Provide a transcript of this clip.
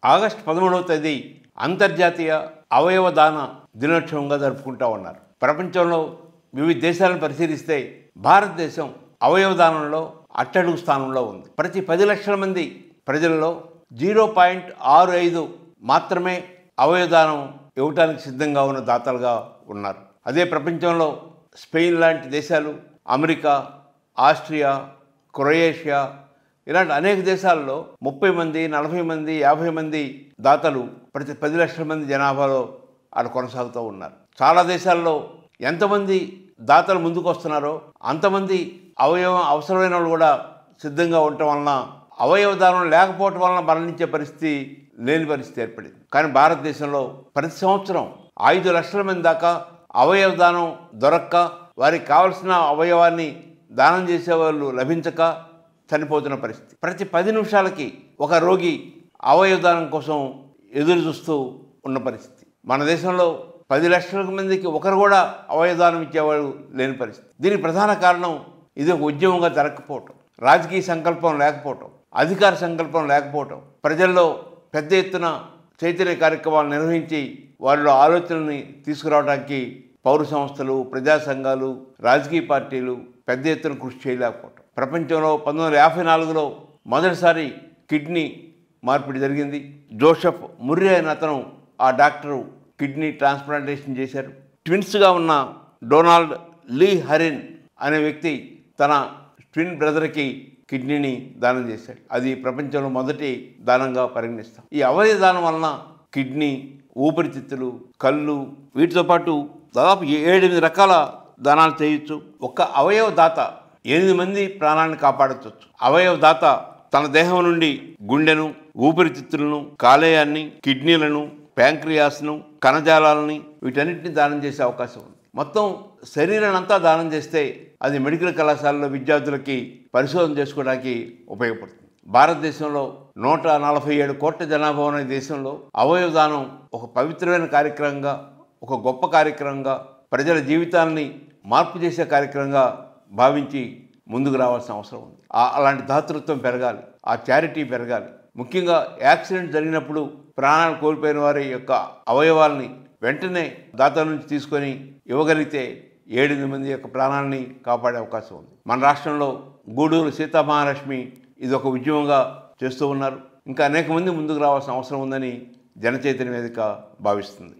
August 13వ తేదీ అంతర్జాతీయ అవయవ దాన దినోత్సవంగా జరుపుకుంటూ ఉన్నారు. ప్రపంచంలో వివిధ దేశాలను పరిశీలిస్తే భారతదేశం అవయవ దానంలో అట్టడుగు స్థానంలో ఉంది. ప్రతి 10 లక్షల మంది ప్రజల్లో 0.65 మాత్రమే అవయవదానం ఇవ్వటానికి సిద్ధంగా ఉన్న దాతలుగా ఉన్నారు. అదే ప్రపంచంలో స్పెయిన్ లాంటి దేశాలు, అమెరికా, ఆస్ట్రియా, క్రొయేషియా ఇలాంటి అనేక దేశాల్లో 30 మంది, 40 మంది, 50 మంది దాతలు ప్రతి 10 లక్షల మంది జనాభాలో అలా కొనసాగుతూ ఉన్నారు. చాలా దేశాల్లో ఎంతమంది దాతలు ముందుకు వస్తున్నారో అంతమంది అవయవం అవసరమైన వాళ్ళు కూడా సిద్ధంగా ఉండటం వలన అవయవ దానం లేకపోవటం వలన మరణించే పరిస్థితి లేని పరిస్థితి ఏర్పడింది. కానీ భారతదేశంలో ప్రతి సంవత్సరం 5 లక్షల మంది దాకా అవయవ దానం దొరక్క, వారికి కావలసిన అవయవాన్ని దానం చేసేవాళ్ళు లభించక చనిపోతున్న పరిస్థితి. ప్రతి 10 నిమిషాలకి ఒక రోగి అవయవ దానం కోసం ఎదురు చూస్తూ ఉన్న పరిస్థితి. మన దేశంలో 10 లక్షల మందికి ఒకరు కూడా అవయవదానం ఇచ్చేవాడు లేని పరిస్థితి. దీనికి ప్రధాన కారణం ఇది ఒక ఉద్యమంగా జరగకపోవటం, రాజకీయ సంకల్పం లేకపోవటం, అధికార సంకల్పం లేకపోవటం, ప్రజల్లో పెద్ద ఎత్తున చైతన్య కార్యక్రమాలు నిర్వహించి వాళ్ళ ఆలోచనల్ని తీసుకురావడానికి పౌర సంస్థలు, ప్రజా సంఘాలు, రాజకీయ పార్టీలు పెద్ద ఎత్తున కృషి చేయలేకపోవటం. ప్రపంచంలో 1954లో మొదటిసారి కిడ్నీ మార్పిడి జరిగింది. జోసెఫ్ ముర్రే అనే అతను, ఆ డాక్టరు కిడ్నీ ట్రాన్స్ప్లాంటేషన్ చేశారు. ట్విన్స్గా ఉన్న డొనాల్డ్ లీ హరిన్ అనే వ్యక్తి తన ట్విన్ బ్రదర్కి కిడ్నీని దానం చేశాడు. అది ప్రపంచంలో మొదటి దానంగా పరిగణిస్తాం. ఈ అవయవ దానం వలన కిడ్నీ, ఊపిరితిత్తులు, కళ్ళు వీటితో పాటు దాదాపు 7-8 రకాల దానాలు చేయొచ్చు. ఒక్క అవయవ దాత 8 మంది ప్రాణాలను కాపాడవచ్చు. అవయవ దాత తన దేహం నుండి గుండెను, ఊపిరితిత్తులను, కాలేయాన్ని, కిడ్నీలను, ప్యాంక్రియాస్ను, కణజాలాలని వీటన్నిటిని దానం చేసే అవకాశం ఉంది. మొత్తం శరీరానంతా దానం చేస్తే అది మెడికల్ కళాశాలలో విద్యార్థులకి పరిశోధన చేసుకోవడానికి ఉపయోగపడుతుంది. భారతదేశంలో 147 కోట్ల జనాభా ఉన్న దేశంలో అవయవ దానం ఒక పవిత్రమైన కార్యక్రమంగా, ఒక గొప్ప కార్యక్రమంగా, ప్రజల జీవితాన్ని మార్పు చేసే కార్యక్రమంగా భావించి ముందుకు రావాల్సిన అవసరం ఉంది. అలాంటి దాతృత్వం పెరగాలి, ఆ చారిటీ పెరగాలి. ముఖ్యంగా యాక్సిడెంట్ జరిగినప్పుడు ప్రాణాలు కోల్పోయిన వారి యొక్క అవయవాల్ని వెంటనే దాతల నుంచి తీసుకొని ఇవ్వగలిగితే 7 మంది యొక్క ప్రాణాలని కాపాడే అవకాశం ఉంది. మన రాష్ట్రంలో గూడూరు సీతామహాలక్ష్మి ఇది ఒక ఉద్యమంగా చేస్తూ ఉన్నారు. ఇంకా అనేక మంది ముందుకు రావాల్సిన అవసరం ఉందని జనచైతన్య వేదిక భావిస్తుంది.